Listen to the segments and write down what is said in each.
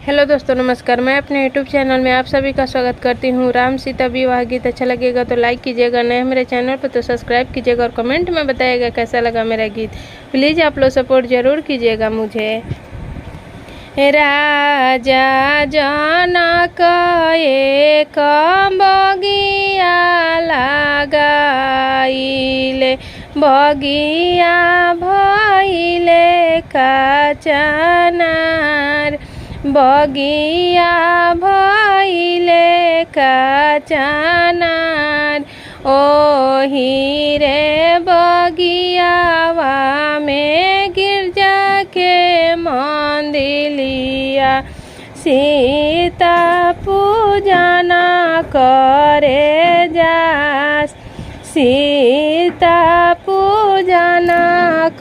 Hello दोस्तों, नमस्कार। मैं अपने यूट्यूब चैनल में आप सभी का स्वागत करती हूँ। राम सीता विवाह गीत अच्छा लगेगा तो लाइक कीजिएगा, नए मेरे चैनल पर तो सब्सक्राइब कीजिएगा और कमेंट में बताइएगा कैसा लगा मेरा गीत। प्लीज़ आप लोग सपोर्ट ज़रूर कीजिएगा मुझे। राजा जनक एक बगिया लगाइले, बगिया भइले काचनार, बगिया भइले काचनार। ओही रे बगियावा में गिरजा के मंदिलिया, सीता पूजना करे जास, सीता पूजना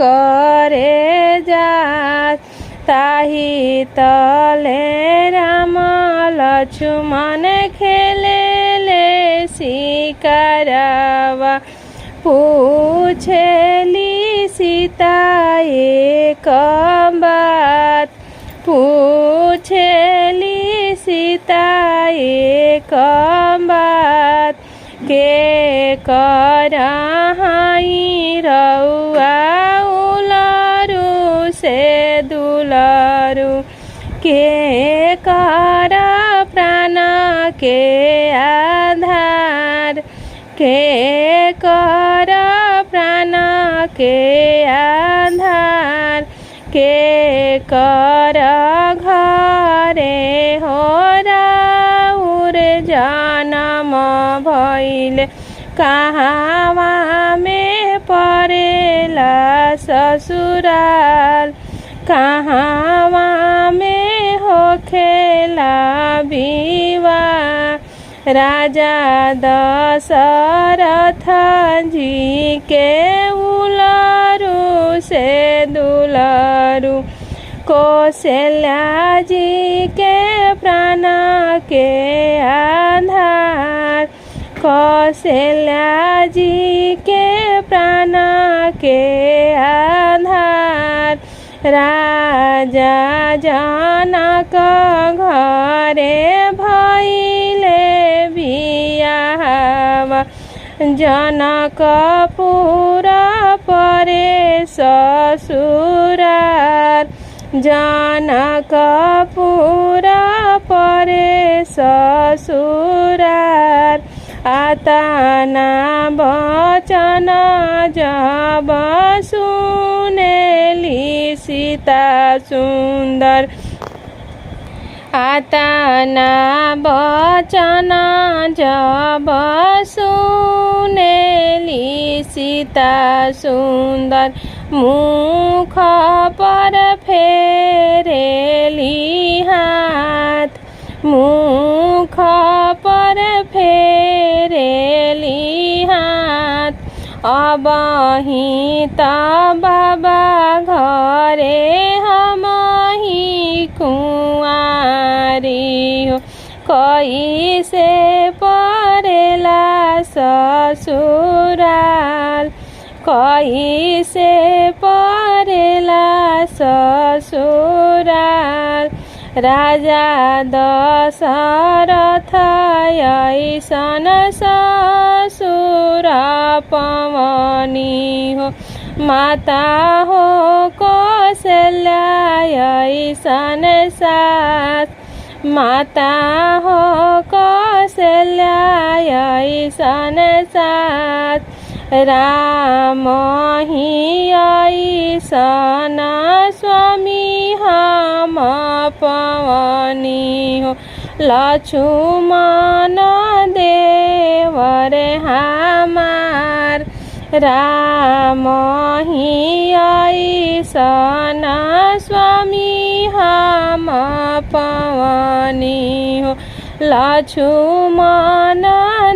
करे जास। ताही तले राम लक्ष्मण खेले ले शिकारवा, पूछेली सीता एक बात, पूछेली सीता एक बात। के करहाई रउआ उलरू से दुलरू, के कर प्राण के आधार, के कर प्राण के आधार। के कर घरे हो राउर जनम भइले, कहाँवा में परेला ससुराल, कहाँवा में होखेला विवाह। राजा दशरथ जी के उलरू से दुलरू, कौशल्या जी के प्राण के आधार, कौशल्या जी के प्राण के आधार। राजा जनक घरे भइले बियाहवा, जनकपुर परे ससुरार, जनकपुर परे ससुरार। आतना बचन जब सुनेली सीता सुंदर, आतना बचन जब सुनेली सीता सुंदर। मुख पर फेरेली हाथ, मुख पर फेरेली हाथ। अबही त बाबा घरे हमही कुंवारी हो, कैसे परेला ससुराल, कैसे परेला ससुराल। राजा दशरथ ऐसन ससुर पवनी हो, माता हो कौशल्या ऐसन सास, माता हो कौशल्या ऐसन सास। राम ही ऐसन स्वामी हम पवनी हो, लक्ष्मण देवर हमार। राम ही ऐसन स्वामी हम पवनी हो, लक्ष्मण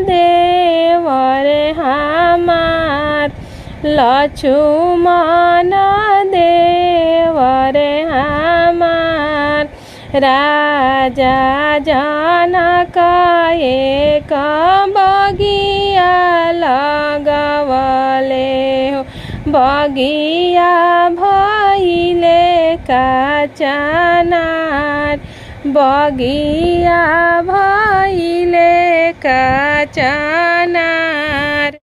देवर हमार, लक्ष्मण देवर हमार। राजा जनक एक बगिया लगवले हो, बगिया भइले काचनार, बगिया भइले का चनार।